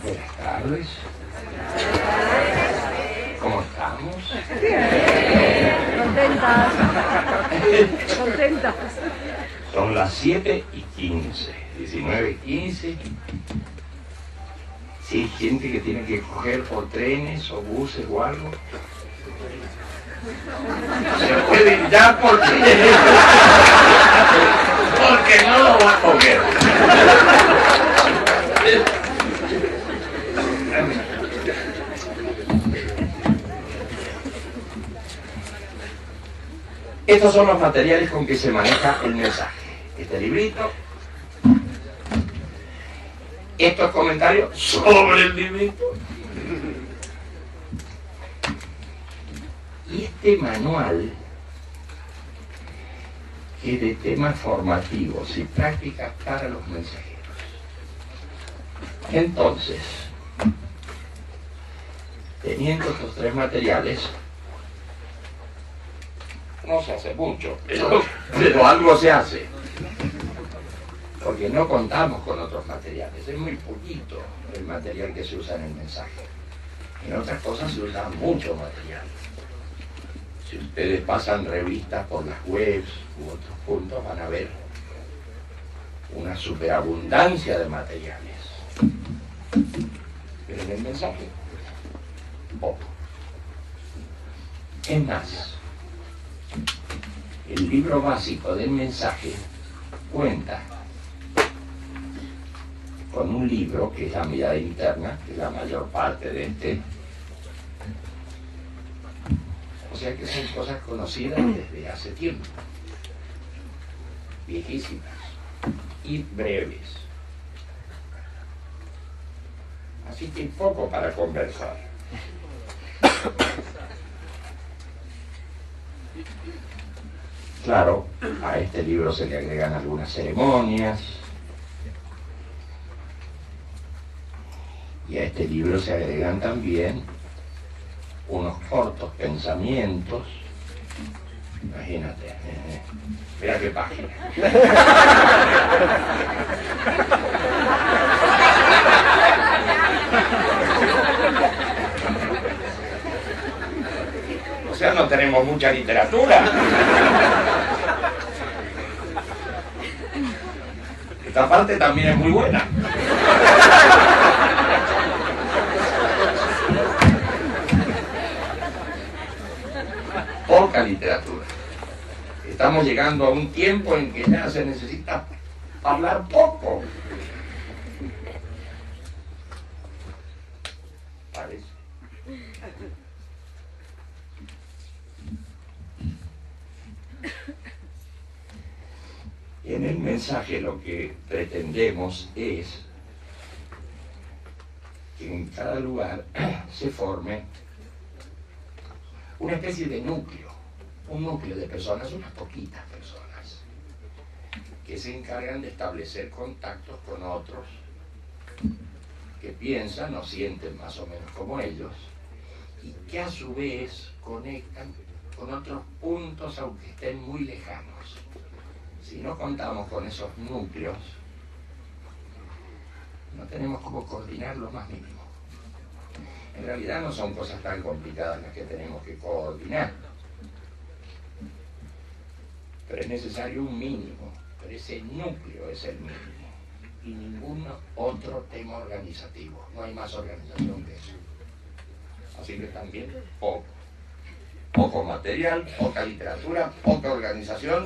Buenas tardes. ¿Cómo estamos? Contentas. Contentas. Son las 7:15, 19:15. Si hay gente que tiene que coger o trenes o buses o algo, se pueden ya porque no lo va a coger. Estos son los materiales con que se maneja el mensaje. Este librito, estos comentarios sobre el librito y este manual que es de temas formativos y prácticas para los mensajeros. Entonces, teniendo estos tres materiales, no se hace mucho, pero algo se hace, porque no contamos con otros materiales. Es muy poquito el material que se usa en el mensaje. En otras cosas se usa mucho material. Si ustedes pasan revistas por las webs u otros puntos, van a ver una superabundancia de materiales. Pero en el mensaje, poco. Es más, el libro básico del mensaje cuenta con un libro que es la mirada interna, que es la mayor parte de este. O sea que son cosas conocidas desde hace tiempo, viejísimas y breves. Así que poco para conversar. Claro, a este libro se le agregan algunas ceremonias y a este libro se agregan también unos cortos pensamientos. Imagínate, mira qué página. O sea, no tenemos mucha literatura. Esta parte también es muy buena. Poca literatura. Estamos llegando a un tiempo en que ya se necesita hablar poco. Parece. En el mensaje lo que pretendemos es que en cada lugar se forme una especie de núcleo, un núcleo de personas, unas poquitas personas, que se encargan de establecer contactos con otros que piensan o sienten más o menos como ellos y que a su vez conectan con otros puntos aunque estén muy lejanos. Si no contamos con esos núcleos, no tenemos cómo coordinar lo más mínimo. En realidad no son cosas tan complicadas las que tenemos que coordinar, pero es necesario un mínimo, pero ese núcleo es el mínimo y ningún otro tema organizativo. No hay más organización que eso. Así que también poco material, poca literatura, poca organización,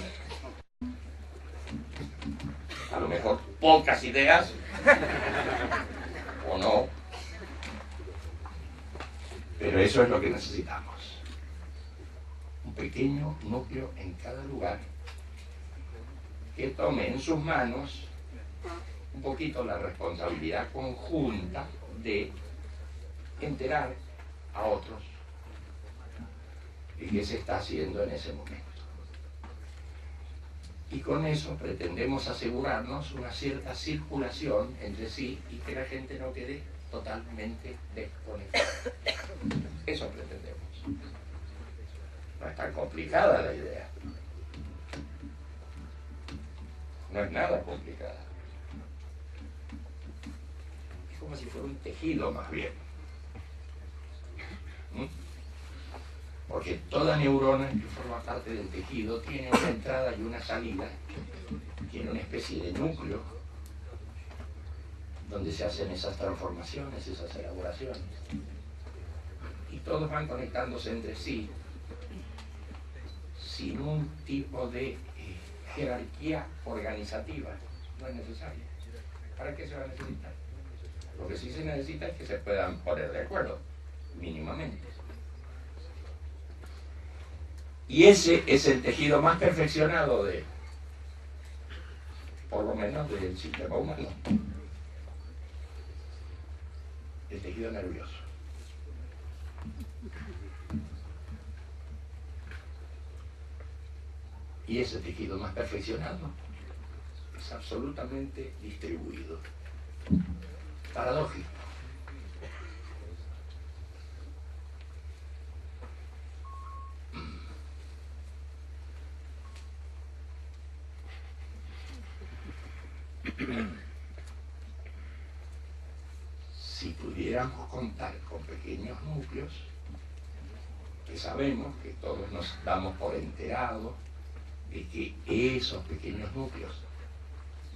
a lo mejor pocas ideas, o no, pero eso es lo que necesitamos. Un pequeño núcleo en cada lugar que tome en sus manos un poquito la responsabilidad conjunta de enterar a otros de qué se está haciendo en ese momento. Y con eso pretendemos asegurarnos una cierta circulación entre sí y que la gente no quede totalmente desconectada. Eso pretendemos. No es tan complicada la idea. No es nada complicada. Es como si fuera un tejido más bien. Porque toda neurona que forma parte del tejido tiene una entrada y una salida, tiene una especie de núcleo donde se hacen esas transformaciones, esas elaboraciones. Y todos van conectándose entre sí sin un tipo de jerarquía organizativa. No es necesario. ¿Para qué se va a necesitar? Lo que sí se necesita es que se puedan poner de acuerdo, mínimamente. Y ese es el tejido más perfeccionado de, por lo menos, del sistema humano. El tejido nervioso. Y ese tejido más perfeccionado es absolutamente distribuido. Paradójico. Si pudiéramos contar con pequeños núcleos, que sabemos que todos nos damos por enterados de que esos pequeños núcleos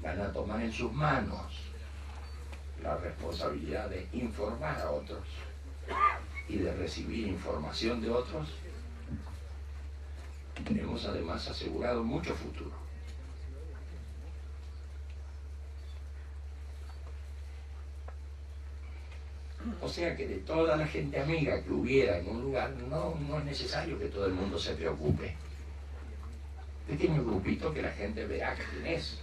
van a tomar en sus manos la responsabilidad de informar a otros y de recibir información de otros, tenemos además asegurado mucho futuro. O sea que de toda la gente amiga que hubiera en un lugar, no es necesario que todo el mundo se preocupe. Pequeño grupito que la gente verá quién es.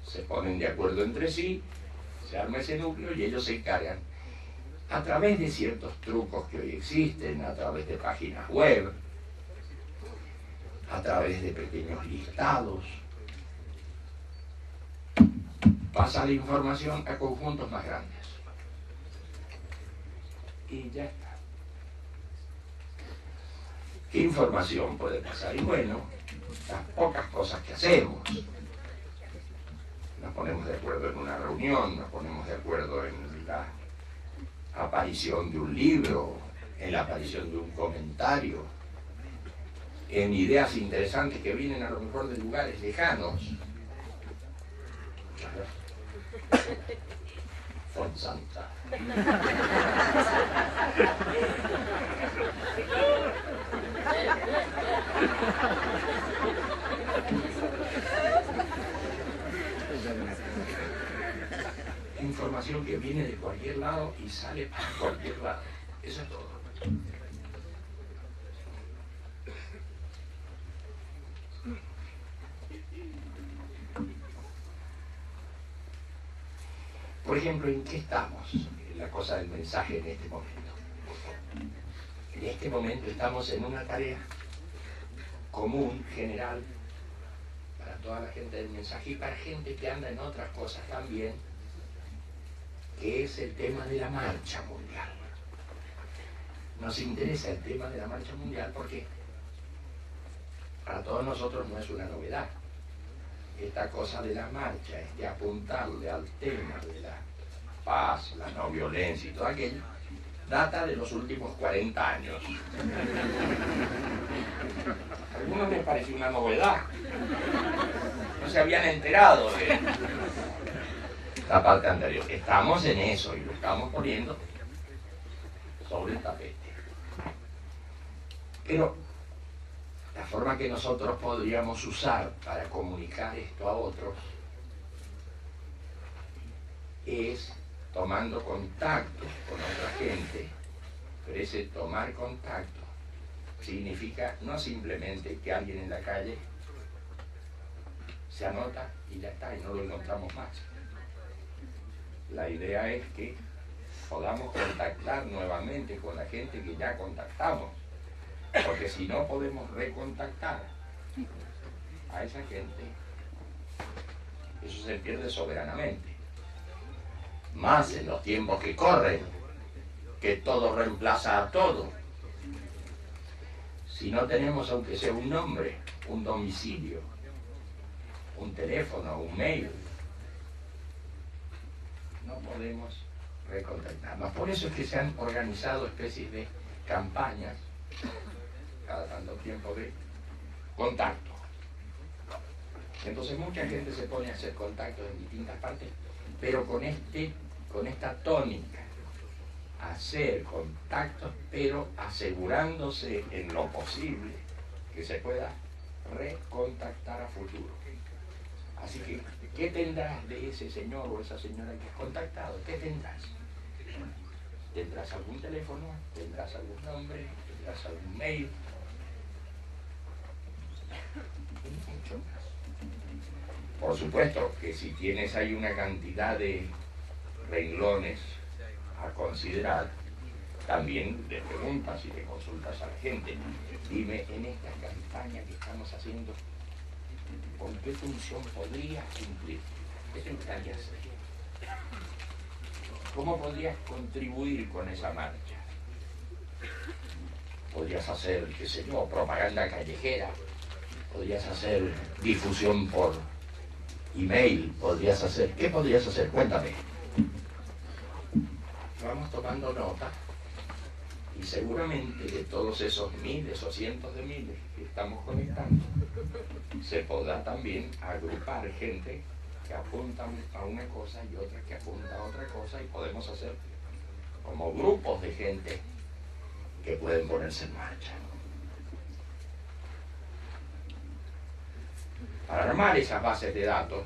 Se ponen de acuerdo entre sí, se arma ese núcleo y ellos se encargan, a través de ciertos trucos que hoy existen, a través de páginas web, a través de pequeños listados, pasa la información a conjuntos más grandes. Y ya está. ¿Qué información puede pasar? Y bueno, las pocas cosas que hacemos. Nos ponemos de acuerdo en una reunión, nos ponemos de acuerdo en la aparición de un libro, en la aparición de un comentario, en ideas interesantes que vienen a lo mejor de lugares lejanos. Fonsanta. Información que viene de cualquier lado y sale para cualquier lado. Eso es todo. Por ejemplo, ¿en qué estamos? En la cosa del mensaje en este momento. En este momento estamos en una tarea común, general, para toda la gente del mensaje y para gente que anda en otras cosas también, que es el tema de la marcha mundial. Nos interesa el tema de la marcha mundial porque para todos nosotros no es una novedad. Esta cosa de la marcha, este apuntarle al tema de la paz, la no violencia y todo aquello, data de los últimos 40 años. A algunos les pareció una novedad. No se habían enterado de la parte anterior. Estamos en eso y lo estamos poniendo sobre el tapete. Pero la forma que nosotros podríamos usar para comunicar esto a otros es tomando contacto con otra gente. Pero ese tomar contacto significa no simplemente que alguien en la calle se anota y ya está, y no lo encontramos más. La idea es que podamos contactar nuevamente con la gente que ya contactamos, porque si no podemos recontactar a esa gente, eso se pierde soberanamente. Más en los tiempos que corren, que todo reemplaza a todo. Si no tenemos, aunque sea un nombre, un domicilio, un teléfono, un mail, no podemos recontactarnos. Por eso es que se han organizado especies de campañas cada tanto tiempo de contacto. Entonces mucha gente se pone a hacer contactos en distintas partes, pero con esta tónica, hacer contactos, pero asegurándose en lo posible que se pueda recontactar a futuro. Así que, ¿qué tendrás de ese señor o esa señora que has contactado? ¿Qué tendrás? ¿Tendrás algún teléfono? ¿Tendrás algún nombre? ¿Tendrás algún mail? Y mucho más. Por supuesto que si tienes ahí una cantidad de renglones a considerar, también le preguntas y le consultas a la gente. Dime, en esta campaña que estamos haciendo, ¿con qué función podrías cumplir? ¿Qué te gustaría hacer? ¿Cómo podrías contribuir con esa marcha? Podrías hacer, qué sé yo, propaganda callejera, podrías hacer difusión por email, podrías hacer... ¿Qué podrías hacer? Cuéntame. Vamos tomando nota y seguramente de todos esos miles o cientos de miles que estamos conectando, se podrá también agrupar gente que apunta a una cosa y otra que apunta a otra cosa, y podemos hacer como grupos de gente que pueden ponerse en marcha. Para armar esas bases de datos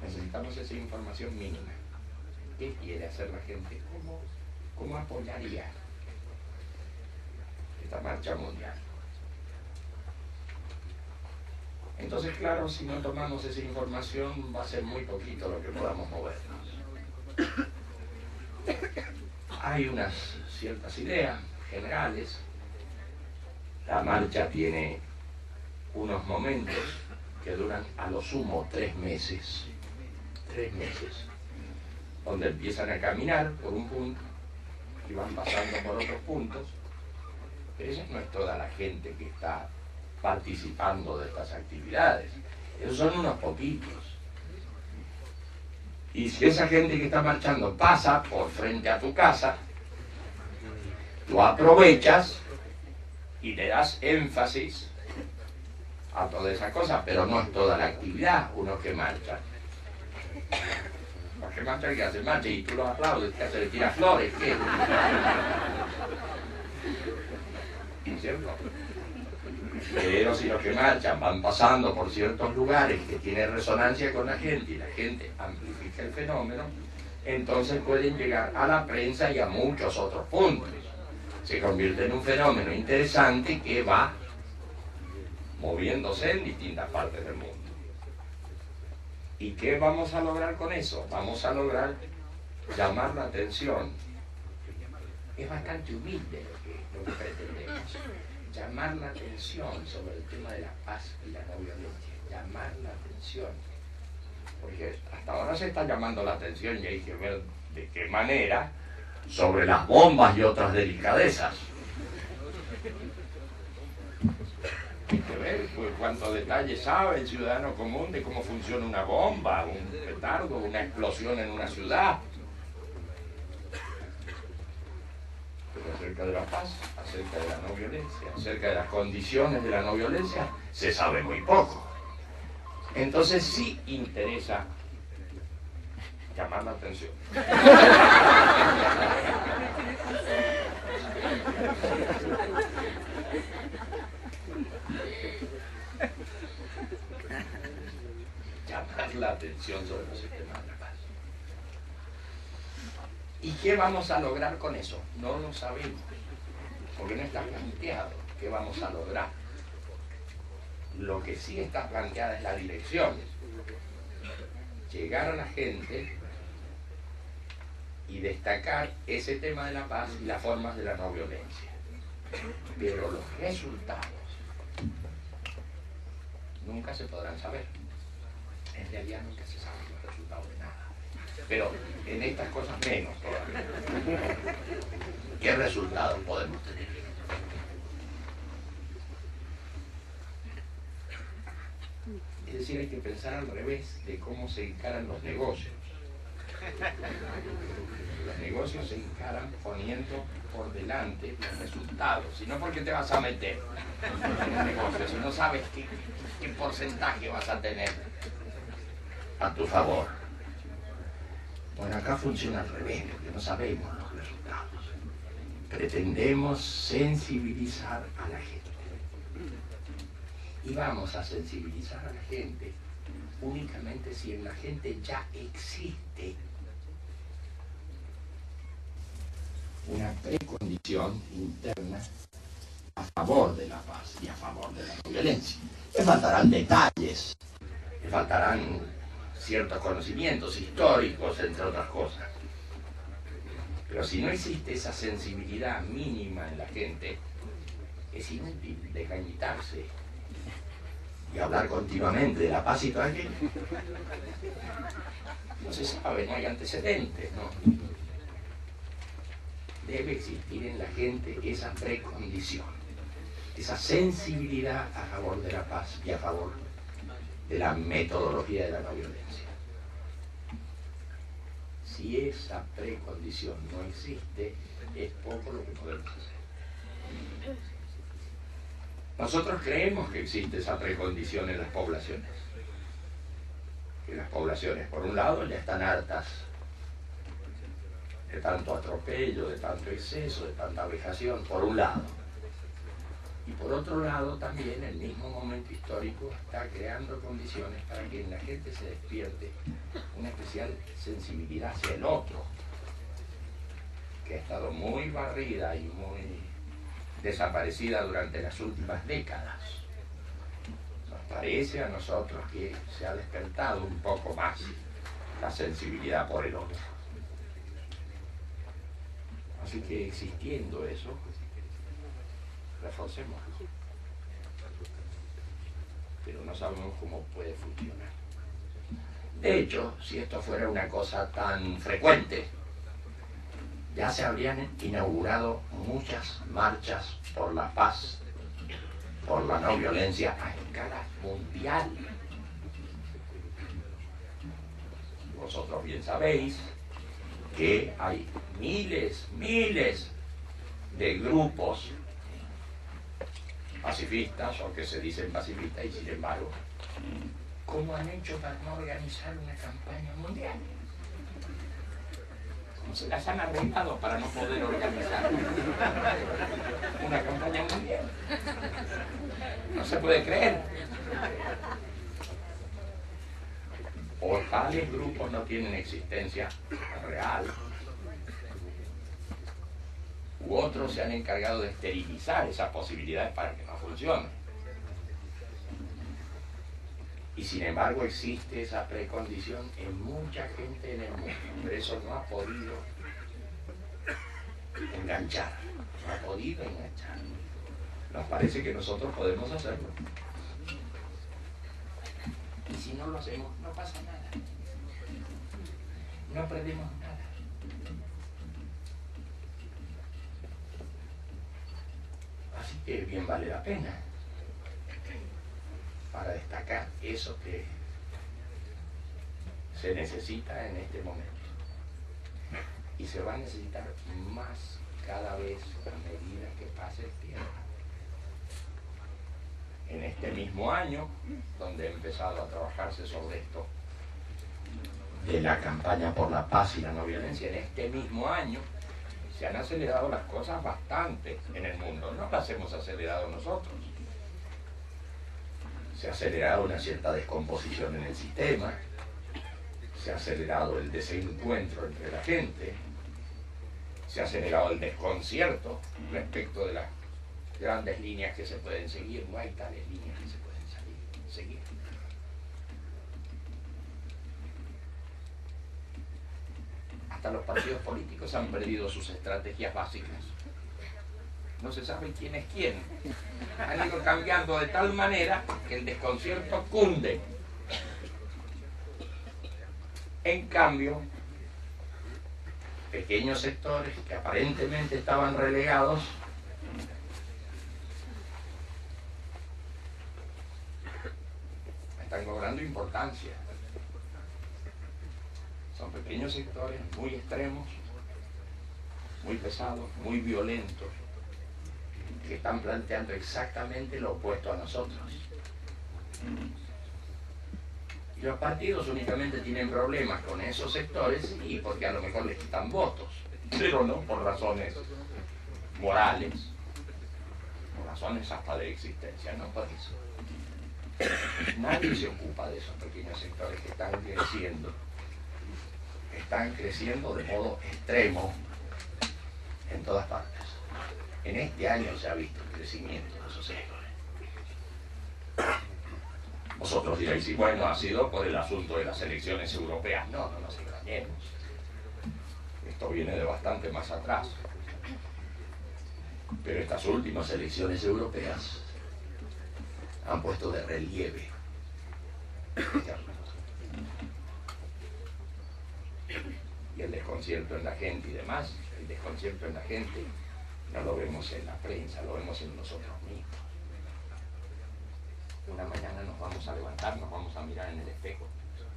necesitamos esa información mínima. ¿Qué quiere hacer la gente? ¿Cómo apoyaría esta marcha mundial? Entonces, claro, si no tomamos esa información va a ser muy poquito lo que podamos movernos. Hay unas ciertas ideas generales. La marcha tiene unos momentos que duran a lo sumo 3 meses. 3 meses. Donde empiezan a caminar por un punto y van pasando por otros puntos. Pero esa no es toda la gente que está participando de estas actividades. Esos son unos poquitos. Y si esa gente que está marchando pasa por frente a tu casa, tú aprovechas y le das énfasis a toda esa cosa, pero no es toda la actividad uno que marcha. ¿Por qué marcha? ¿Qué hace? Marcha y tú lo aplaudes, ¿qué hace? ¿Le tiras flores? ¿Qué? ¿Cierto? Pero si los que marchan van pasando por ciertos lugares que tienen resonancia con la gente y la gente amplifica el fenómeno, entonces pueden llegar a la prensa y a muchos otros puntos. Se convierte en un fenómeno interesante que va moviéndose en distintas partes del mundo. ¿Y qué vamos a lograr con eso? Vamos a lograr llamar la atención. Es bastante humilde lo que pretendemos. Llamar la atención sobre el tema de la paz y la no violencia. Llamar la atención. Porque hasta ahora se está llamando la atención y hay que ver de qué manera sobre las bombas y otras delicadezas. Hay que ver cuántos detalles sabe el ciudadano común de cómo funciona una bomba, un petardo, una explosión en una ciudad. Pero acerca de la paz, acerca de la no violencia, acerca de las condiciones de la no violencia, se sabe muy poco. Entonces sí interesa llamar la atención. Llamar la atención sobre los sistemas de la paz. ¿Y qué vamos a lograr con eso? No lo sabemos, porque no está planteado qué vamos a lograr. Lo que sí está planteada es la dirección. Llegar a la gente y destacar ese tema de la paz y las formas de la no violencia. Pero los resultados nunca se podrán saber. En realidad nunca se saben los resultados de nada. Pero en estas cosas menos todavía. ¿Qué resultados podemos tener? Es decir, hay que pensar al revés de cómo se encaran los negocios. Los negocios se encaran poniendo por delante los resultados, y no porque te vas a meter en el negocio, si no sabes qué porcentaje vas a tener a tu favor. Bueno, acá funciona al revés, porque no sabemos los resultados. Pretendemos sensibilizar a la gente. Y vamos a sensibilizar a la gente únicamente si en la gente ya existe una precondición interna a favor de la paz y a favor de la no violencia. Le faltarán detalles, le faltarán ciertos conocimientos históricos, entre otras cosas. Pero si no existe esa sensibilidad mínima en la gente, es inútil desgañitarse y hablar continuamente de la paz y todo aquello. No se sabe, no hay antecedentes, ¿no? Debe existir en la gente esa precondición, esa sensibilidad a favor de la paz y a favor de la metodología de la no violencia. Si esa precondición no existe, es poco lo que podemos hacer. Nosotros creemos que existe esa precondición en las poblaciones. Que las poblaciones, por un lado, ya están hartas de tanto atropello, de tanto exceso, de tanta vejación, por un lado. Y por otro lado, también el mismo momento histórico está creando condiciones para que en la gente se despierte una especial sensibilidad hacia el otro, que ha estado muy barrida y muy desaparecida durante las últimas décadas. Nos parece a nosotros que se ha despertado un poco más la sensibilidad por el otro. Así que existiendo eso, reforcémoslo. Pero no sabemos cómo puede funcionar. De hecho, si esto fuera una cosa tan frecuente, ya se habrían inaugurado muchas marchas por la paz, por la no violencia a escala mundial. Vosotros bien sabéis que hay miles de grupos pacifistas o que se dicen pacifistas y sin embargo, ¿cómo han hecho para no organizar una campaña mundial? ¿Cómo se las han arreglado para no poder organizar una campaña mundial? No se puede creer. O tales grupos no tienen existencia real, u otros se han encargado de esterilizar esas posibilidades para que no funcionen. Y sin embargo existe esa precondición en mucha gente en el mundo, pero eso no ha podido enganchar, no ha podido enganchar. Nos parece que nosotros podemos hacerlo. Y si no lo hacemos, no pasa nada. No aprendemos nada. Así que bien vale la pena para destacar eso que se necesita en este momento. Y se va a necesitar más cada vez a medida que pase el tiempo. En este mismo año, donde he empezado a trabajarse sobre esto, de la campaña por la paz y la no violencia, en este mismo año se han acelerado las cosas bastante en el mundo. No las hemos acelerado nosotros. Se ha acelerado una cierta descomposición en el sistema, se ha acelerado el desencuentro entre la gente, se ha acelerado el desconcierto respecto de las grandes líneas que se pueden seguir. No hay tales líneas que se pueden seguir. Hasta los partidos políticos han perdido sus estrategias básicas. No se sabe quién es quién. Han ido cambiando de tal manera que el desconcierto cunde. En cambio, pequeños sectores que aparentemente estaban relegados están cobrando importancia. Son pequeños sectores muy extremos, muy pesados, muy violentos, que están planteando exactamente lo opuesto a nosotros. Y los partidos únicamente tienen problemas con esos sectores y porque a lo mejor les quitan votos, pero no por razones morales, por razones hasta de existencia, no por eso. Nadie se ocupa de esos pequeños sectores que están creciendo de modo extremo en todas partes. En este año se ha visto el crecimiento de esos sectores. Vosotros diréis, y bueno, ha sido por el asunto de las elecciones europeas. No nos engañemos. Esto viene de bastante más atrás. Pero estas últimas elecciones europeas han puesto de relieve este asunto. Y el desconcierto en la gente y demás, el desconcierto en la gente no lo vemos en la prensa, lo vemos en nosotros mismos. Una mañana nos vamos a levantar, nos vamos a mirar en el espejo,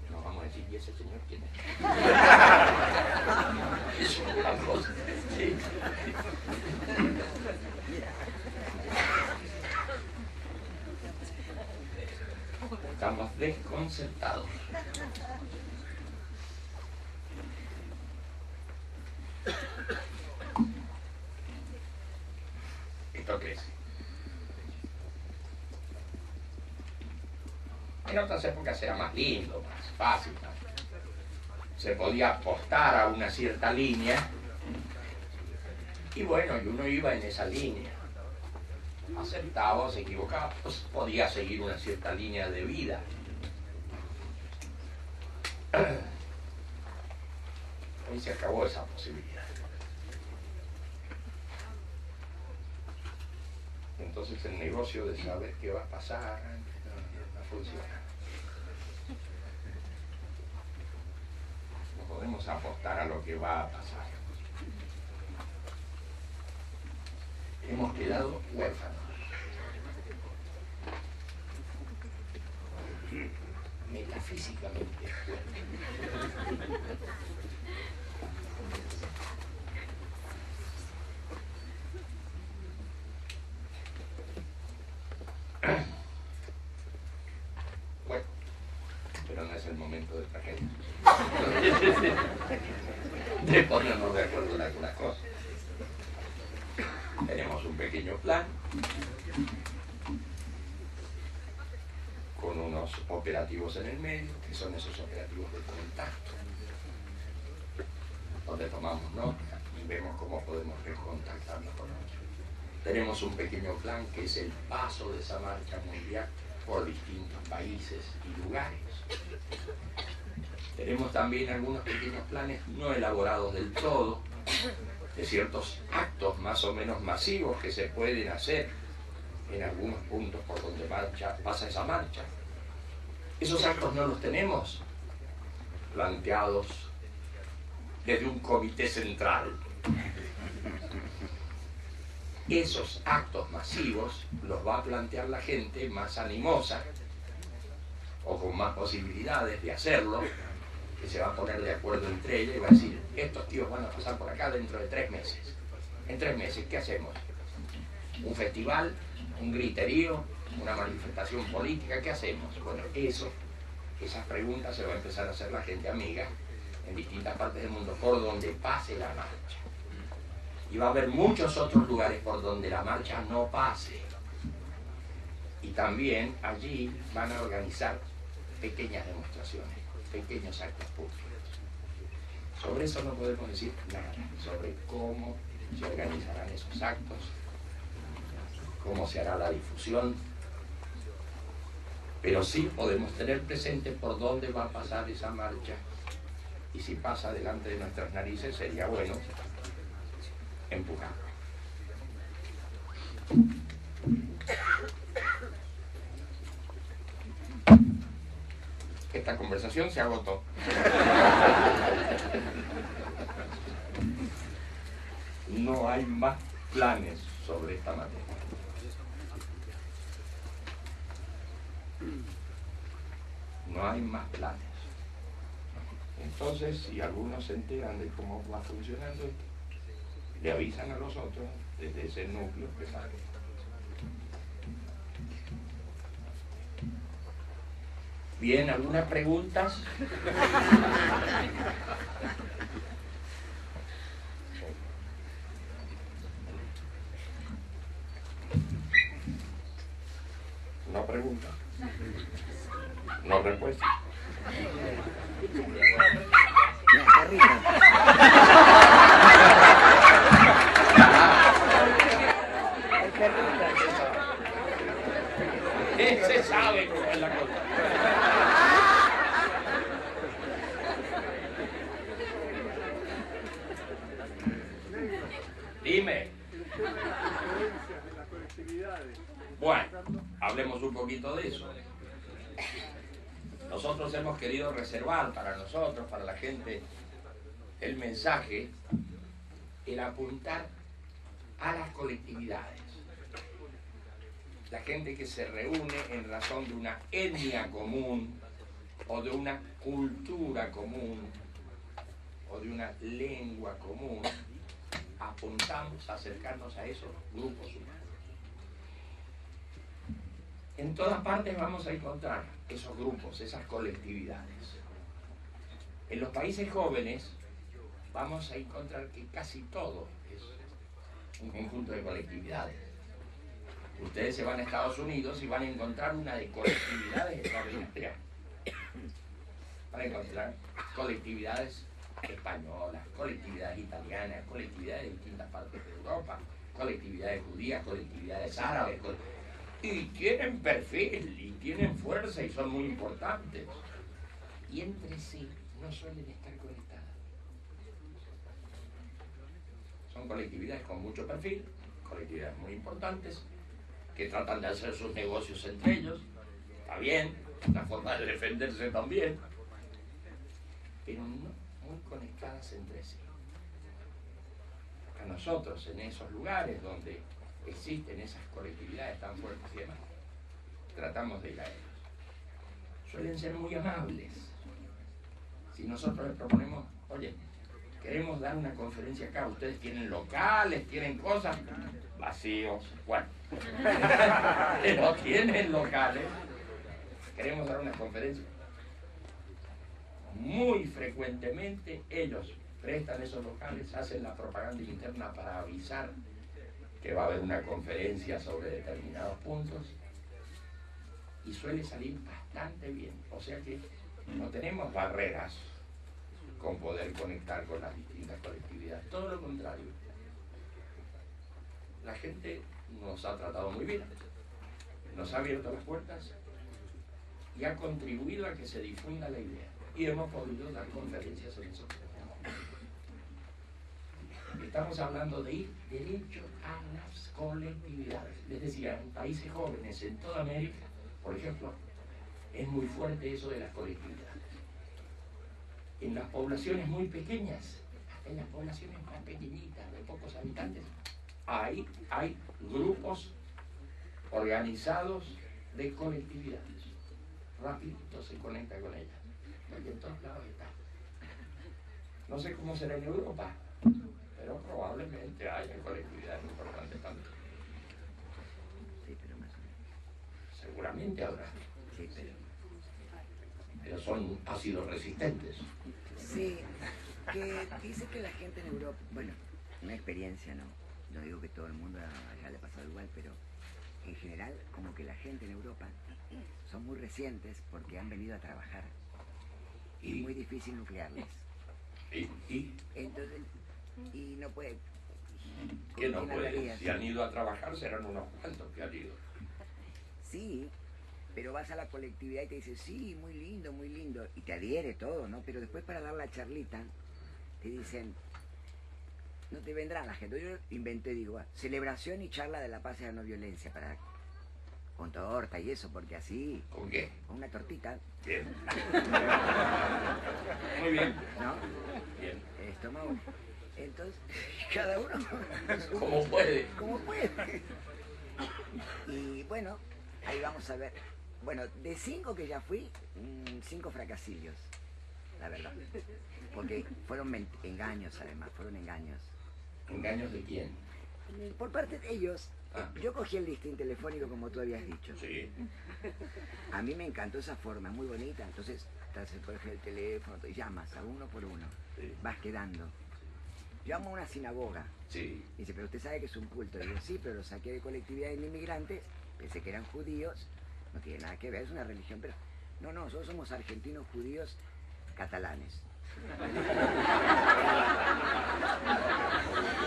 nos vamos a decir, ¿y ese señor quién es? Es una gran cosa. Sí. Estamos desconcertados. Esto crece. En otras épocas era más lindo, más fácil, ¿no? Se podía apostar a una cierta línea y bueno, y uno iba en esa línea. Acertaba o se equivocaba, pues podía seguir una cierta línea de vida. Hoy se acabó esa posibilidad. Entonces el negocio de saber qué va a pasar no funciona. No podemos apostar a lo que va a pasar. Hemos quedado huérfanos. Metafísicamente huérfanos. Bueno, pero no es el momento de tragedia. De ponernos de acuerdo en algunas cosas. Tenemos un pequeño plan con unos operativos en el medio, que son esos operativos de contacto, donde tomamos nota y vemos cómo podemos recontactarnos con otros. Tenemos un pequeño plan que es el paso de esa marcha mundial por distintos países y lugares. Tenemos también algunos pequeños planes no elaborados del todo, de ciertos actos más o menos masivos que se pueden hacer en algunos puntos por donde pasa esa marcha. Esos actos no los tenemos planteados desde un comité central. Esos actos masivos los va a plantear la gente más animosa o con más posibilidades de hacerlo, que se va a poner de acuerdo entre ellos y va a decir, estos tíos van a pasar por acá dentro de 3 meses. En 3 meses, ¿qué hacemos? ¿Un festival? ¿Un griterío? ¿Una manifestación política? ¿Qué hacemos? Bueno, esas preguntas se va a empezar a hacer la gente amiga en distintas partes del mundo por donde pase la marcha. Y va a haber muchos otros lugares por donde la marcha no pase. Y también allí van a organizar pequeñas demostraciones, pequeños actos públicos. Sobre eso no podemos decir nada, sobre cómo se organizarán esos actos, cómo se hará la difusión, pero sí podemos tener presente por dónde va a pasar esa marcha Y si pasa delante de nuestras narices, sería bueno empujarlo. Esta conversación se agotó. No hay más planes sobre esta materia. No hay más planes. Entonces, si algunos se enteran de cómo va funcionando esto, le avisan a los otros desde ese núcleo que sale. Bien, ¿algunas preguntas? No pregunta. No respuesta. Ese sabe cómo es la cosa. Dime. Bueno, hablemos un poquito de eso. Nosotros hemos querido reservar para nosotros, para la gente, el mensaje, el apuntar a las colectividades. La gente que se reúne en razón de una etnia común, o de una cultura común, o de una lengua común, apuntamos a acercarnos a esos grupos humanos. En todas partes vamos a encontrar esos grupos, esas colectividades. En los países jóvenes vamos a encontrar que casi todo es un conjunto de colectividades. Ustedes se van a Estados Unidos y van a encontrar una de colectividades extraordinarias. Van a encontrar colectividades españolas, colectividades italianas, colectividades de distintas partes de Europa, colectividades judías, colectividades árabes, y tienen perfil, y tienen fuerza, y son muy importantes. Y entre sí no suelen estar conectadas. Son colectividades con mucho perfil, colectividades muy importantes, que tratan de hacer sus negocios entre ellos. Está bien, una forma de defenderse también, pero no muy conectadas entre sí. A nosotros, en esos lugares donde existen esas colectividades tan fuertes y demás, tratamos de ir a ellos. Suelen ser muy amables. Si nosotros les proponemos, oye, queremos dar una conferencia acá, ustedes tienen locales, tienen cosas, vacíos, bueno, pero tienen locales, queremos dar una conferencia. Muy frecuentemente ellos prestan esos locales, hacen la propaganda interna para avisar que va a haber una conferencia sobre determinados puntos, y suele salir bastante bien. O sea que no tenemos barreras con poder conectar con las distintas colectividades, todo lo contrario. La gente nos ha tratado muy bien, nos ha abierto las puertas y ha contribuido a que se difunda la idea, y hemos podido dar conferencias en eso. Estamos hablando de ir derecho a las colectividades. Les decía, en países jóvenes, en toda América, por ejemplo, es muy fuerte eso de las colectividades. En las poblaciones muy pequeñas, hasta en las poblaciones más pequeñitas, de pocos habitantes, hay grupos organizados de colectividades. Rapidito se conecta con ellas, porque en todos lados está. No sé cómo será en Europa, pero probablemente haya colectividades importantes también. Sí, pero más o menos. Seguramente habrá. Sí, Pero son ácidos resistentes. sí, que dice que la gente en Europa, bueno, una experiencia, no digo que todo el mundo haya le pasado igual, pero en general como que la gente en Europa son muy recientes porque han venido a trabajar y es muy difícil nuclearles. Entonces, y no puede. ¿Qué no puede? Si han ido a trabajar serán unos cuantos que han ido. Sí, Pero vas a la colectividad y te dice, sí, muy lindo, y te adhiere todo, ¿no? Pero después para dar la charlita, te dicen, no te vendrá la gente. Yo inventé, digo, celebración y charla de la paz y la no violencia, con torta y eso, porque así... ¿Con qué? Con una tortita. Bien. Muy bien. ¿No? Bien. Estómago. Entonces, cada uno... Como puede. Como puede. Y bueno, ahí vamos a ver. Bueno, de 5 que ya fui, 5 fracasillos, la verdad. Porque fueron engaños, además, fueron engaños. ¿Engaños de quién? Por parte de ellos. Ah. Yo cogí el listín telefónico, como tú habías dicho. Sí. A mí me encantó esa forma, muy bonita. Entonces, estás por ejemplo el teléfono, te llamas a uno por uno. Sí. Vas quedando. Yo amo una sinagoga. Sí. Dice, pero usted sabe que es un culto. Digo, sí, pero lo saqué de colectividad de inmigrantes, pensé que eran judíos, no tiene nada que ver, es una religión, pero... No, nosotros somos argentinos judíos catalanes.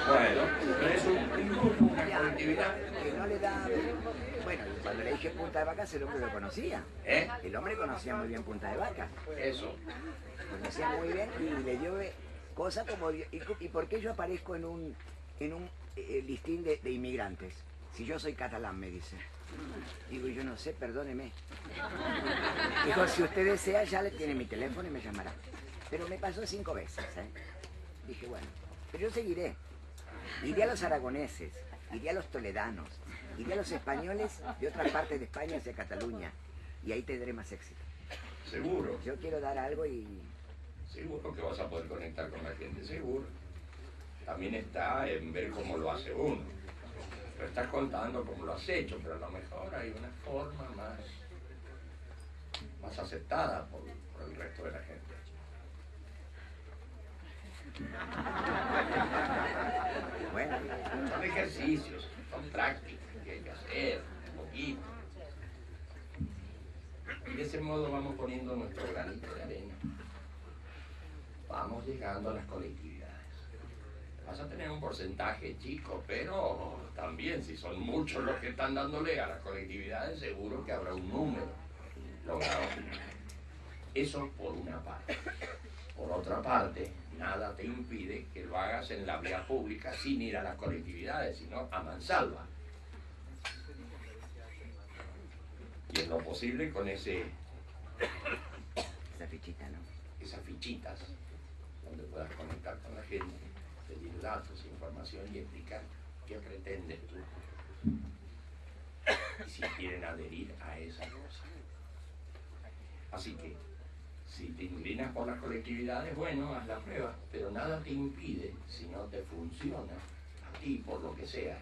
Bueno, pero es un grupo, una colectividad. Que no le da... Bueno, cuando le dije Punta de Vacas, el hombre lo conocía. ¿Eh? El hombre conocía muy bien Punta de Vacas. Eso. Conocía muy bien y le dio cosas como... ¿Y por qué yo aparezco en un listín de inmigrantes? Si yo soy catalán, me dice. Digo, yo no sé, perdóneme. Dijo, si usted desea, ya le tiene mi teléfono y me llamará. Pero me pasó 5 veces, ¿eh? Dije, bueno, pero yo seguiré. Iré a los aragoneses, iré a los toledanos, iré a los españoles de otras partes de España hacia Cataluña. Y ahí tendré más éxito. Seguro. Yo quiero dar algo y... Seguro que vas a poder conectar con la gente, seguro. También está en ver cómo lo hace uno. Pero estás contando cómo lo has hecho, pero a lo mejor hay una forma más aceptada por el resto de la gente. Bueno, Son ejercicios, son prácticas que hay que hacer, un poquito. Y de ese modo vamos poniendo nuestro granito de arena. Vamos llegando a las colectividades. Vas a tener un porcentaje chico, pero también si son muchos los que están dándole a las colectividades, seguro que habrá un número logrado. Eso por una parte. Por otra parte, nada te impide que lo hagas en la vía pública sin ir a las colectividades, sino a mansalva. Y en lo posible con esa fichita, ¿no? esas fichitas, donde puedas conectar con la gente, pedir datos, información y explicar qué pretendes tú. Y si quieren adherir a esa cosa. Así que, si te inclinas por las colectividades, bueno, haz la prueba, pero nada te impide, si no te funciona a ti, por lo que sea,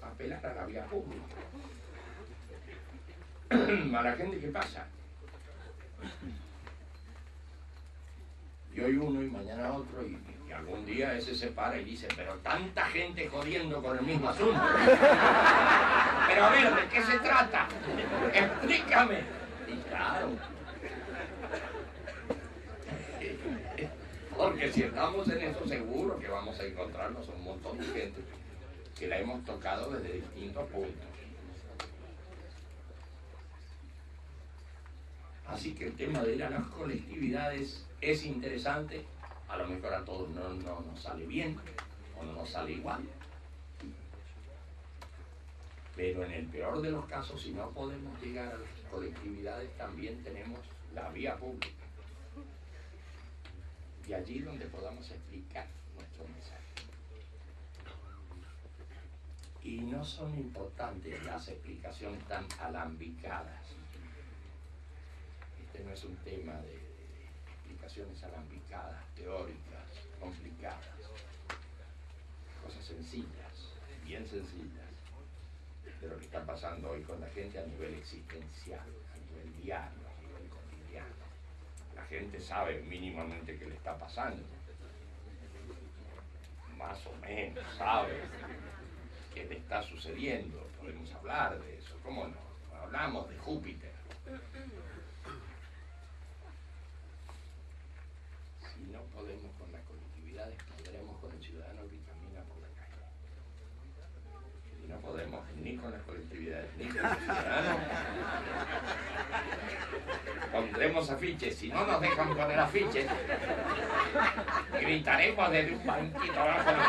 apelar a la vía pública. A la gente, ¿qué pasa? Y hoy uno y mañana otro, y algún día ese se para y dice, pero tanta gente jodiendo con el mismo asunto. Pero a ver, ¿de qué se trata? Explícame. Y claro, porque si estamos en eso seguro que vamos a encontrarnos un montón de gente que la hemos tocado desde distintos puntos. Así que el tema de ir a las colectividades es interesante, a lo mejor a todos no nos sale bien o no nos sale igual. Pero en el peor de los casos, si no podemos llegar a las colectividades, también tenemos la vía pública. Y allí donde podamos explicar nuestro mensaje. Y no son importantes las explicaciones tan alambicadas. Este no es un tema de explicaciones alambicadas, teóricas, complicadas. Cosas sencillas, bien sencillas, de lo que está pasando hoy con la gente a nivel existencial, a nivel diario, a nivel cotidiano. La gente sabe mínimamente qué le está pasando. Más o menos sabe qué le está sucediendo. Podemos hablar de eso. ¿Cómo no? Hablamos de Júpiter. Si no podemos con las colectividades, podremos con el ciudadano que camina por la calle. Si no podemos ni con las colectividades, ni con los ciudadanos. Pondremos afiches, si no nos dejan poner afiches, gritaremos desde un banquito abajo de la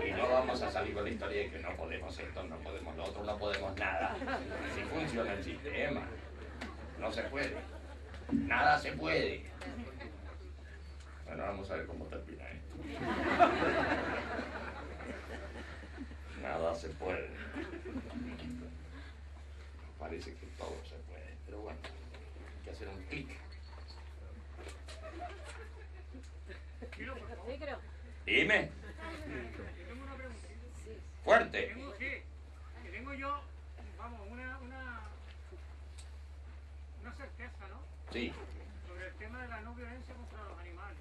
y no vamos a salir con la historia de que no podemos esto, no podemos lo otro, no podemos nada. Si funciona el sistema, no se puede. Nada se puede. Bueno, vamos a ver cómo termina esto. Nada se puede. Parece que todo se puede, pero bueno, hay que hacer un clic. Sí, creo. Dime. Tengo una pregunta. Fuerte. Tengo yo, vamos, una certeza, ¿no? Sí. Sobre el tema de la no violencia contra los animales.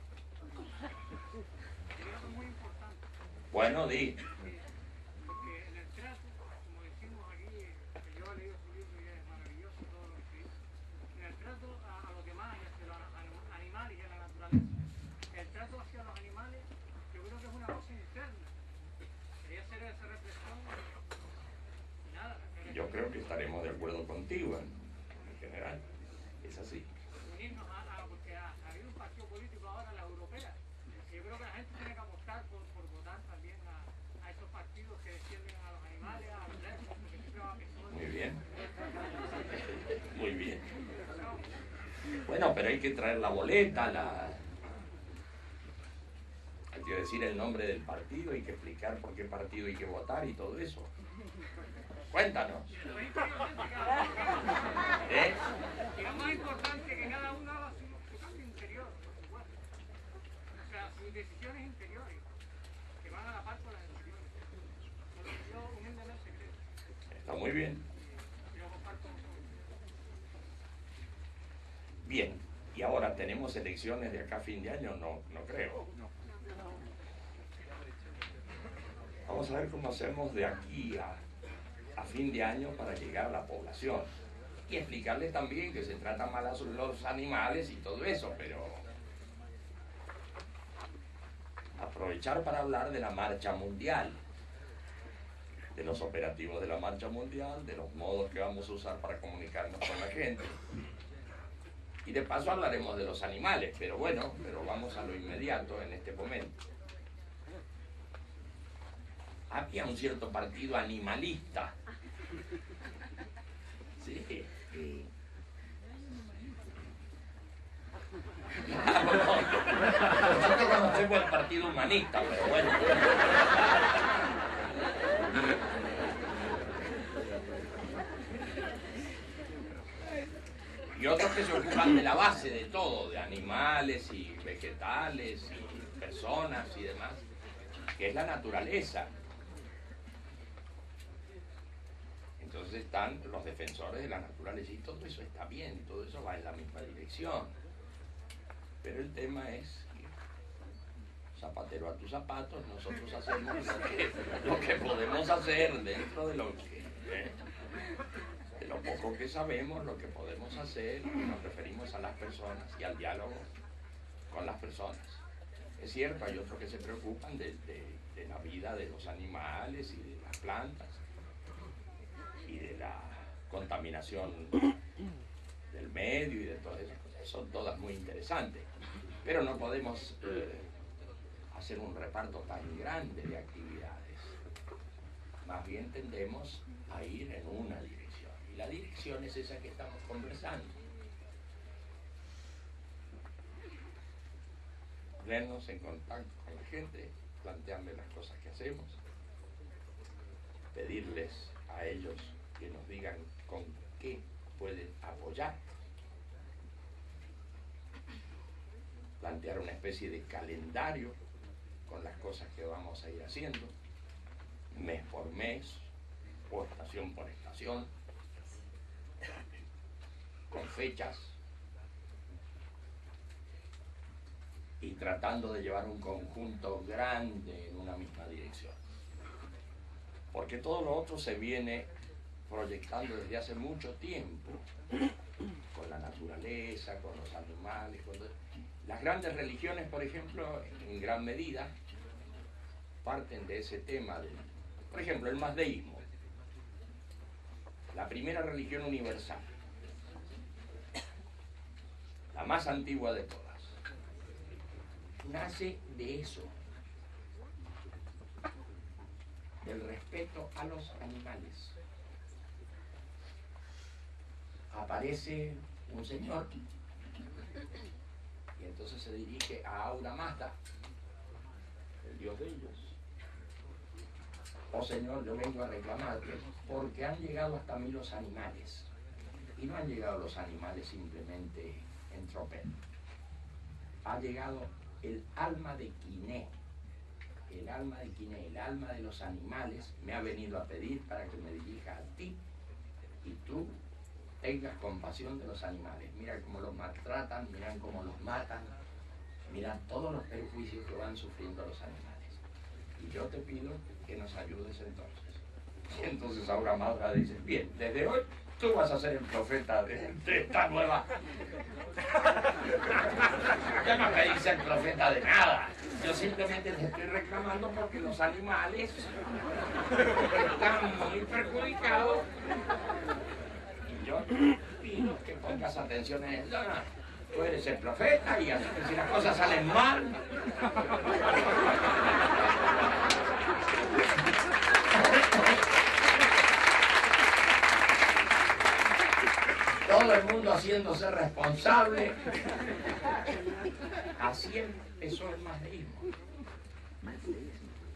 Creo que es muy importante. Bueno, di. Porque en el trato, como decimos aquí, que yo he leído su libro y es maravilloso todo lo que escribe, en el trato a los demás y hacia los animales y a la naturaleza, el trato hacia los animales, yo creo que es una cosa interna. Quería hacer esa reflexión y nada. Yo creo que estaremos de acuerdo contigo en general. Es así. Unirnos porque ha habido un partido político ahora, la europea. Yo creo que la gente tiene que apostar por votar también a esos partidos que defienden a los animales, a los lejos, porque siempre va a pensar. Muy bien. Muy bien. Bueno, pero hay que traer la boleta, hay que decir el nombre del partido, hay que explicar por qué partido hay que votar y todo eso. Cuéntanos. ¿Eh? Y lo más importante que cada uno haga su cambio interior, por supuesto. O sea, sus decisiones interiores, que van a la par con las exteriores. Por lo que yo humildemente creo. Está muy bien. Y lo comparto con todos. Bien. ¿Y ahora tenemos elecciones de acá a fin de año? No creo. Vamos a ver cómo hacemos de aquí a fin de año para llegar a la población. Y explicarles también que se tratan mal a los animales y todo eso, pero aprovechar para hablar de la marcha mundial, de los operativos de la marcha mundial, de los modos que vamos a usar para comunicarnos con la gente. Y de paso hablaremos de los animales, pero bueno, vamos a lo inmediato en este momento. Había un cierto partido animalista. Sí. Nosotros conocemos el partido humanista, pero bueno. Y otros que se ocupan de la base de todo, de animales y vegetales y personas y demás, que es la naturaleza. Entonces están los defensores de la naturaleza y todo eso está bien, todo eso va en la misma dirección. Pero el tema es que, zapatero a tus zapatos, nosotros hacemos lo que podemos hacer dentro de lo poco que sabemos, lo que podemos hacer, y nos referimos a las personas y al diálogo con las personas. Es cierto, hay otros que se preocupan de la vida de los animales y de las plantas y de la contaminación del medio y de todas esas cosas. Son todas muy interesantes, pero no podemos hacer un reparto tan grande de actividades. Más bien tendemos a ir en una dirección, y la dirección es esa que estamos conversando. Ponernos en contacto con la gente, plantearles las cosas que hacemos, pedirles a ellos que nos digan con qué pueden apoyar, plantear una especie de calendario con las cosas que vamos a ir haciendo, mes por mes o estación por estación, con fechas, y tratando de llevar un conjunto grande en una misma dirección. Porque todo lo otro se viene proyectando desde hace mucho tiempo, con la naturaleza, con los animales, Las grandes religiones, por ejemplo, en gran medida, parten de ese tema. Por ejemplo, el mazdeísmo, la primera religión universal, la más antigua de todas, nace de eso, del respeto a los animales. Aparece un señor y entonces se dirige a Ahura Mazda, el dios de ellos. Oh Señor, yo vengo a reclamarte porque han llegado hasta mí los animales. Y no han llegado los animales simplemente en tropel. Ha llegado el alma de Quiné. El alma de Quiné, el alma de los animales, me ha venido a pedir para que me dirija a ti y tú tengas compasión de los animales. Mira cómo los maltratan, miran cómo los matan, miran todos los perjuicios que van sufriendo los animales. Y yo te pido que nos ayudes entonces. Y entonces Ahura Mazda dice, bien, desde hoy tú vas a ser el profeta de esta nueva. Ya no me dice el profeta de nada. Yo simplemente te estoy reclamando porque los animales están muy perjudicados. Y yo te pido que pongas atención en esto. Tú eres el profeta y así que si las cosas salen mal, todo el mundo haciéndose responsable. Así empezó el mazdeísmo.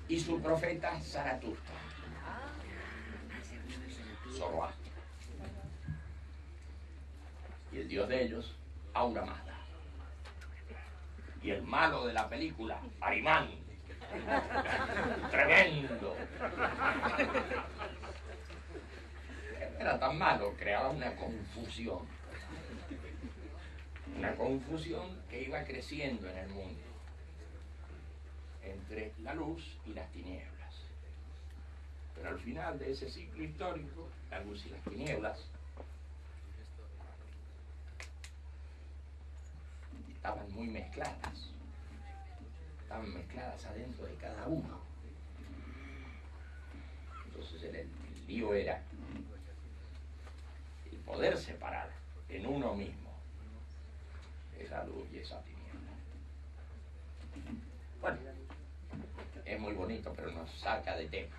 Y su profeta Zaratustra, Zoroastro. Y el dios de ellos, Ahura Mazda. Y el malo de la película, Arimán. Tremendo. No era tan malo, creaba una confusión. Una confusión que iba creciendo en el mundo. Entre la luz y las tinieblas. Pero al final de ese ciclo histórico, la luz y las tinieblas estaban muy mezcladas. Estaban mezcladas adentro de cada uno. Entonces el lío era el poder separar en uno mismo esa luz y esa tiniebla. Bueno, es muy bonito, pero nos saca de tema.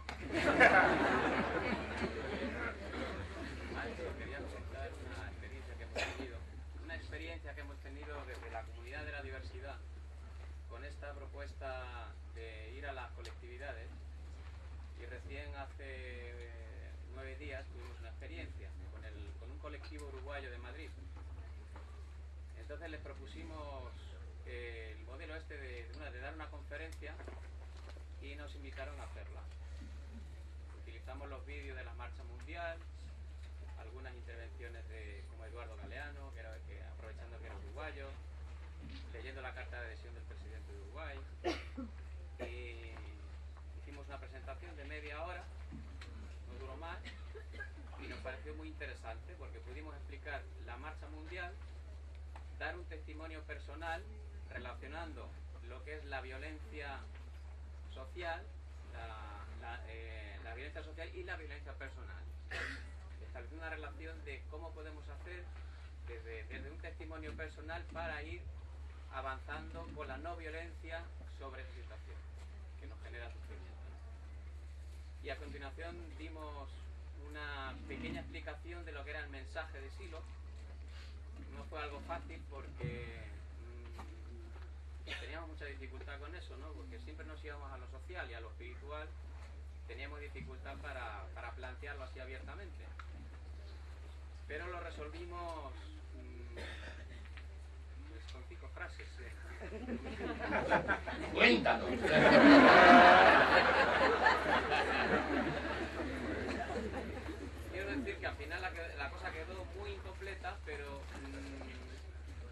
Maestro, quería contar una experiencia que hemos tenido desde la comunidad de la diversidad con esta propuesta de ir a las colectividades, y recién hace 9 días tuvimos una experiencia con un colectivo uruguayo de Madrid. Entonces les propusimos el modelo este de dar una conferencia y nos invitaron a hacerla. Utilizamos los vídeos de la Marcha Mundial, algunas intervenciones como Eduardo Galeano, que aprovechando que era uruguayo, leyendo la carta de adhesión del presidente de Uruguay, y hicimos una presentación de media hora, no duró más, y nos pareció muy interesante porque pudimos explicar la Marcha Mundial, dar un testimonio personal relacionando lo que es la violencia social, la violencia social y la violencia personal. Establecer una relación de cómo podemos hacer desde un testimonio personal para ir avanzando con la no violencia sobre esa situación que nos genera sufrimiento. Y a continuación dimos una pequeña explicación de lo que era el mensaje de Silo. No fue algo fácil porque teníamos mucha dificultad con eso, ¿no? Porque siempre nos íbamos a lo social y a lo espiritual, teníamos dificultad para plantearlo así abiertamente. Pero lo resolvimos pues con 5 frases. Cuéntanos. Quiero decir que al final la cosa quedó muy incompleta, pero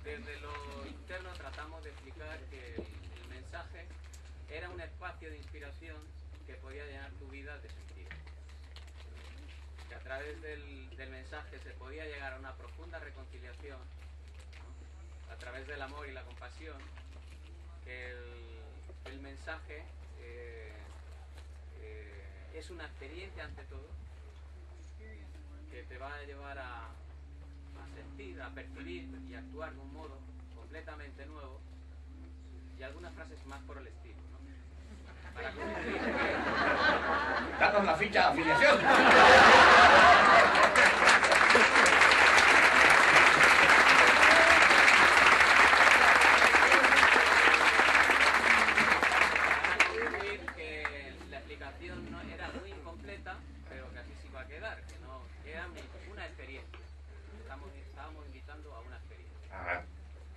desde lo interno tratamos de explicar que el mensaje era un espacio de inspiración que podía llenar tu vida de sentido. Que a través del mensaje se podía llegar a una profunda reconciliación, ¿no? a través del amor y la compasión, que el mensaje es una experiencia ante todo, que te va a llevar a sentir, a percibir y actuar de un modo completamente nuevo, y algunas frases más por el estilo, ¿no? Para conseguir que... Danos la ficha de afiliación. Que la explicación no era muy incompleta, pero que así sí va a quedar, que no era una experiencia. Estábamos invitando a una experiencia. Ajá.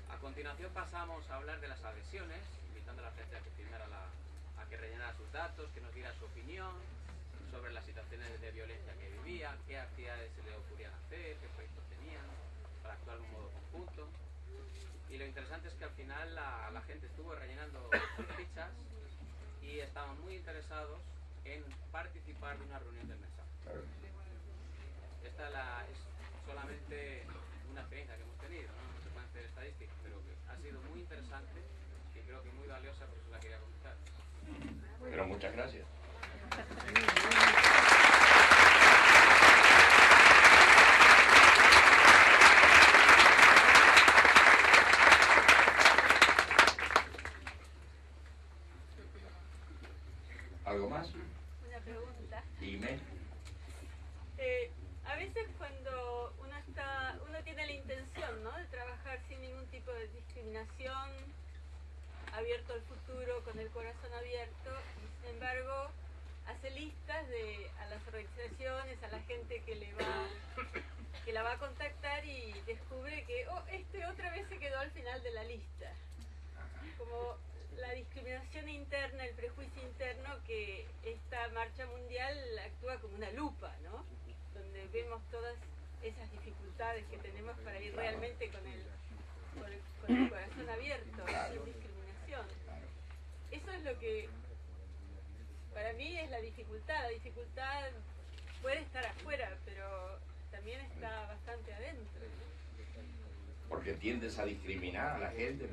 A continuación pasamos a hablar de las agresiones, invitando a la gente a que firmara a que rellenara sus datos, que nos diera su opinión sobre las situaciones de violencia que vivía, qué actividades se le ocurrían hacer, qué proyectos tenían, para actuar de un modo conjunto. Y lo interesante es que al final la gente estuvo rellenando sus fichas y estaban muy interesados en participar de una reunión del mensaje. Esta es solamente una experiencia que hemos tenido, no se pueden hacer estadísticas, pero que ha sido muy interesante y creo que muy valiosa, por eso la quería comentar. Pero muchas gracias. ¿Algo más? Una pregunta. Dime. A veces cuando uno tiene la intención, ¿no?, de trabajar sin ningún tipo de discriminación, abierto al futuro, con el corazón abierto, y sin embargo hace listas a las organizaciones, a la gente que la va a contactar, y descubre que otra vez se quedó al final de la lista. Como la discriminación interna, el prejuicio interno, que esta marcha mundial actúa como una lupa, ¿no?, donde vemos todas esas dificultades que tenemos para ir realmente con el corazón abierto, sin discriminación. Eso es lo que para mí es la dificultad. La dificultad puede estar afuera, pero también está bastante adentro. Porque tiendes a discriminar a la gente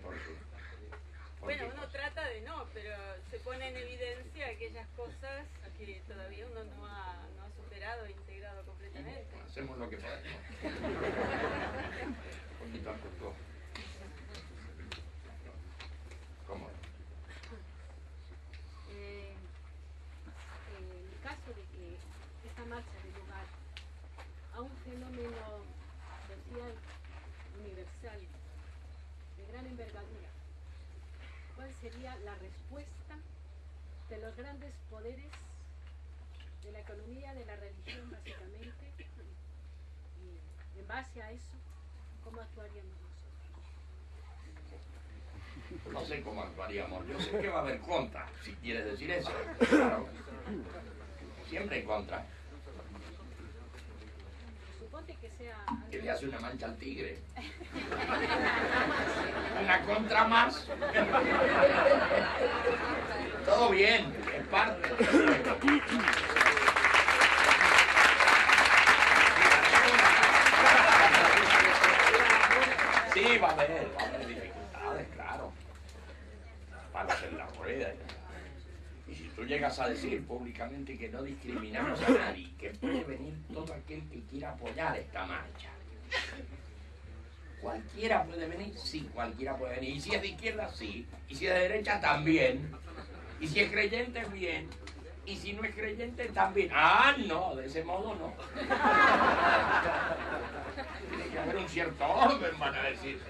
Bueno, uno trata de no, pero se pone en evidencia aquellas cosas que todavía uno no ha superado e integrado completamente. Hacemos lo que podemos. Un poquito a poco. ¿Cómo es? En el caso de que esta marcha dé lugar a un fenómeno social universal de gran envergadura, ¿cuál sería la respuesta de los grandes poderes de la economía, de la religión básicamente? Y en base a eso, ¿cómo actuaríamos nosotros? No sé cómo actuaríamos. Yo sé que va a haber contra, si quieres decir eso. Claro. Siempre hay contra. Suponte que sea... Que le hace una mancha al tigre. Una contra más. Todo bien, es parte. Sí, va a haber dificultades, claro. Palos en la rueda. Y si tú llegas a decir públicamente que no discriminamos a nadie, que puede venir todo aquel que quiera apoyar esta marcha. ¿Cualquiera puede venir? Sí, cualquiera puede venir. Y si es de izquierda, sí. Y si es de derecha, también. Y si es creyente, bien. Y si no es creyente, también. Ah, no, de ese modo no. Tiene que haber un cierto orden, van a decir.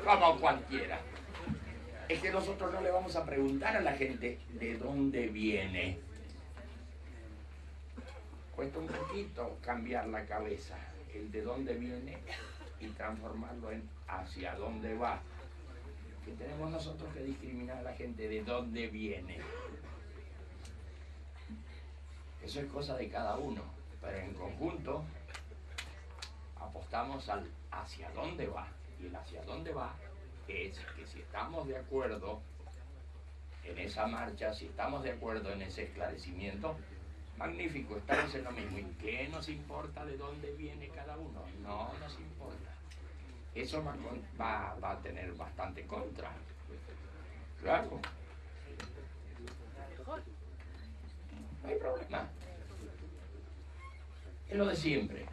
Como cualquiera. Es que nosotros no le vamos a preguntar a la gente de dónde viene. Cuesta un poquito cambiar la cabeza, el de dónde viene, y transformarlo en hacia dónde va. Que tenemos nosotros que discriminar a la gente de dónde viene. Eso es cosa de cada uno, pero en conjunto apostamos al hacia dónde va. Y el hacia dónde va es que si estamos de acuerdo en esa marcha, si estamos de acuerdo en ese esclarecimiento, magnífico, estamos en lo mismo. ¿Y qué nos importa de dónde viene cada uno? No nos importa. eso va a tener bastante contra. Claro. No hay problema. Es lo de siempre.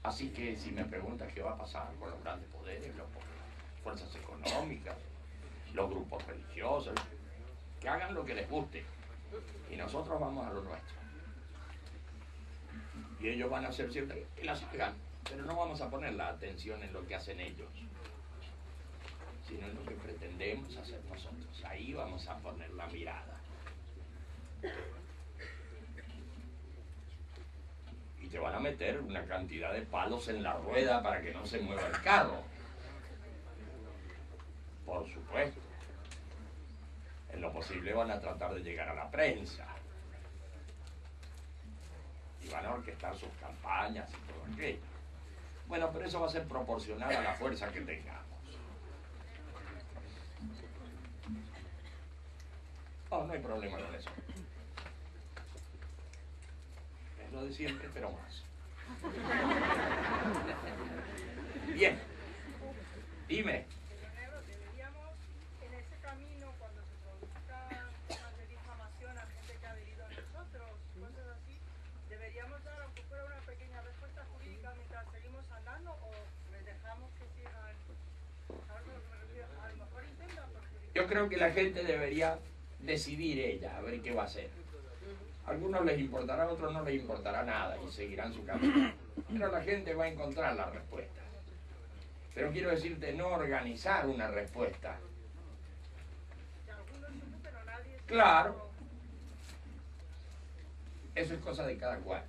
Así que si me preguntas qué va a pasar con los grandes poderes, las fuerzas económicas, los grupos religiosos, que hagan lo que les guste. Y nosotros vamos a lo nuestro. Y ellos van a hacer siempre que las hagan, pero no vamos a poner la atención en lo que hacen ellos, sino en lo que pretendemos hacer nosotros. Ahí vamos a poner la mirada. Y te van a meter una cantidad de palos en la rueda para que no se mueva el carro. Por supuesto. En lo posible van a tratar de llegar a la prensa. Y van a orquestar sus campañas y todo aquello. Bueno, pero eso va a ser proporcional a la fuerza que tengamos. No, no hay problema con eso. Es lo de siempre, pero más. Bien. Dime. Deberíamos, en ese camino, cuando se produzcan temas de difamación a gente que ha adherido a nosotros, cosas así, ¿deberíamos dar, aunque fuera una pequeña respuesta jurídica mientras seguimos andando, o les dejamos que sigan? ¿Sabes a lo que me refiero? A lo mejor intentan perjudicar. Yo creo que la gente debería decidir ella, a ver qué va a hacer. A algunos les importará, a otros no les importará nada y seguirán su camino. Pero la gente va a encontrar la respuesta. Pero quiero decirte, no organizar una respuesta. Claro. Eso es cosa de cada cual.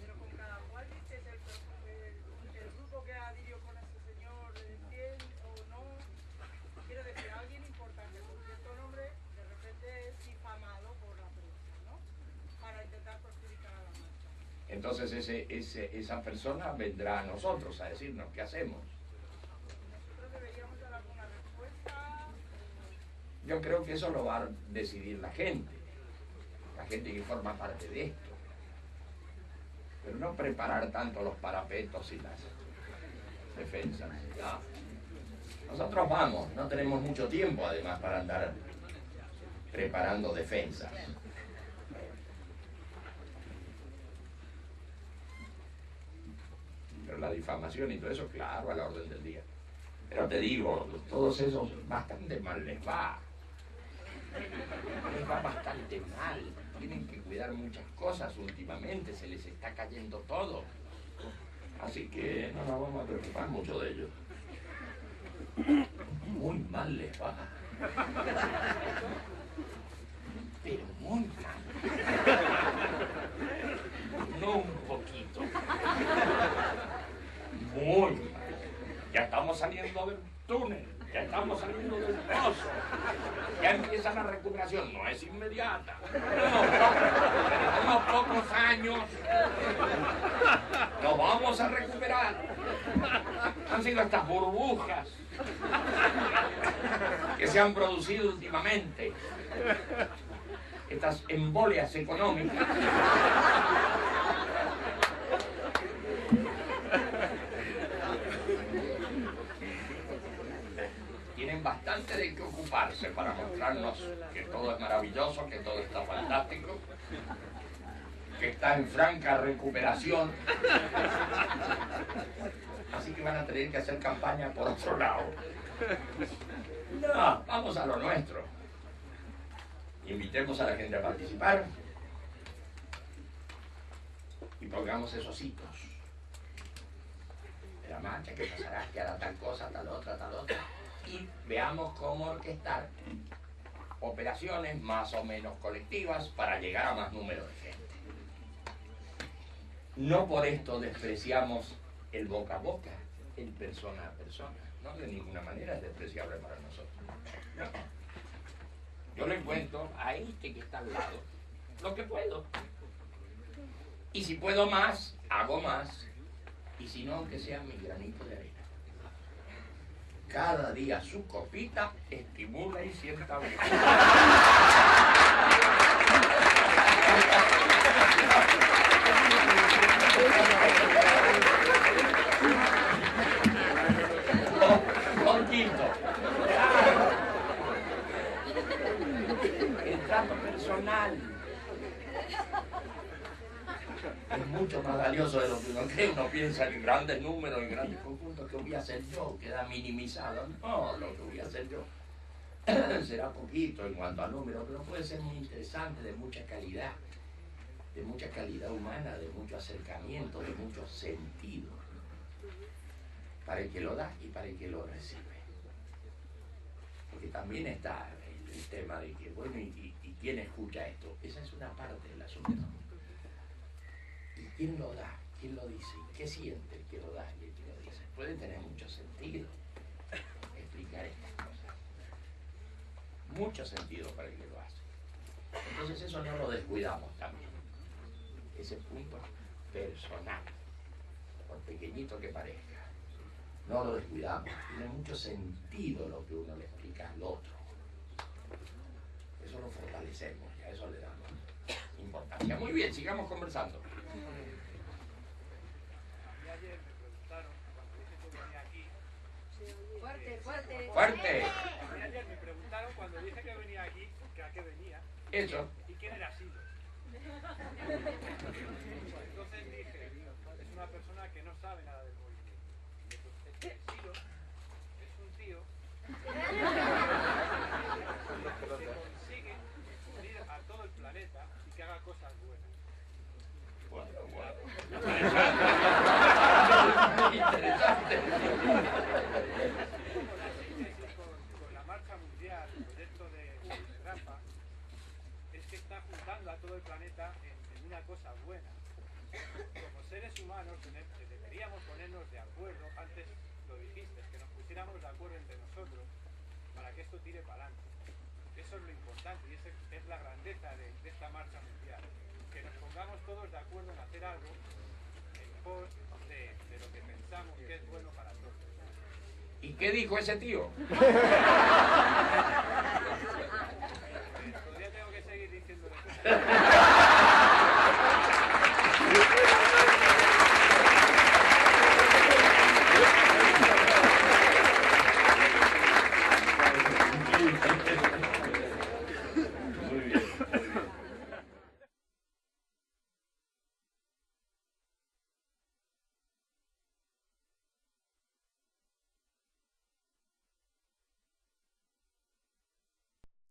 Pero con cada cual dices, el grupo que adhirió con ese señor, ¿entiende o no? Quiero decir, alguien importante con cierto nombre, de repente es difamado por la prensa, ¿no? Para intentar perjudicar a la marcha. Entonces esa persona vendrá a nosotros a decirnos qué hacemos. Nosotros deberíamos dar alguna respuesta. Yo creo que eso lo va a decidir la gente que forma parte de esto. Pero no preparar tanto los parapetos y las defensas. No. Nosotros vamos, no tenemos mucho tiempo además para andar preparando defensas. Pero la difamación y todo eso, claro, a la orden del día. Pero te digo, todos esos bastante mal les va. Les va bastante mal. Tienen que cuidar muchas cosas últimamente, se les está cayendo todo. Así que no nos vamos a preocupar mucho de ellos. Muy mal les va. Pero muy mal. No un poquito. Muy mal. Ya estamos saliendo del túnel. Ya estamos saliendo del pozo. Ya empieza la recuperación. No es inmediata. Unos pocos años. Nos vamos a recuperar. Han sido estas burbujas que se han producido últimamente. Estas embolias económicas. Tienen bastante de qué ocuparse para mostrarnos que todo es maravilloso, que todo está fantástico, que está en franca recuperación. Así que van a tener que hacer campaña por otro lado. No, vamos a lo nuestro. Invitemos a la gente a participar y pongamos esos hitos de la marcha, que pasará, que hará tal cosa, tal otra, y veamos cómo orquestar operaciones más o menos colectivas para llegar a más número de gente. No por esto despreciamos el boca a boca, el persona a persona. No, de ninguna manera es despreciable para nosotros. No. Yo le cuento a este que está al lado lo que puedo. Y si puedo más, hago más. Y si no, aunque sea mi granito de arena. Cada día su copita estimula y sienta bien. lo que uno cree, uno piensa en grandes números, en grandes conjuntos, ¿qué voy a hacer yo? Queda minimizado. No, lo que voy a hacer yo será poquito en cuanto a números, pero puede ser muy interesante, de mucha calidad humana, de mucho acercamiento, de mucho sentido, para el que lo da y para el que lo recibe. Porque también está el tema de que, bueno, ¿y quién escucha esto? Esa es una parte del asunto. ¿Y quién lo da? ¿Quién lo dice? ¿Qué siente el que lo da y el que lo dice? Puede tener mucho sentido explicar estas cosas. Mucho sentido para el que lo hace. Entonces eso no lo descuidamos también. Ese punto personal, por pequeñito que parezca, no lo descuidamos. Tiene mucho sentido lo que uno le explica al otro. Eso lo fortalecemos y a eso le damos importancia. Muy bien, sigamos conversando. A mí ayer me preguntaron, cuando dije que venía aquí... Fuerte, fuerte. ¡Fuerte! A mí ayer me preguntaron cuando dije que venía aquí, que a qué venía, Eso. y quién era Silos. Entonces dije, es una persona que no sabe nada del movimiento. Entonces, Silos es un tío que consigue unir a todo el planeta y que haga cosas buenas. Bueno. Interesante. Como la síntesis con la marcha mundial, el proyecto de Rafa, es que está juntando a todo el planeta en una cosa buena. Como seres humanos deberíamos ponernos de acuerdo, antes lo dijiste, que nos pusiéramos de acuerdo entre nosotros para que esto tire para adelante. Eso es lo importante y esa es la grandeza de esta marcha mundial. Que nos pongamos todos de acuerdo en hacer algo en pos de lo que pensamos que es bueno para todos. ¿Y qué dijo ese tío? Todavía tengo que seguir diciéndole cosas.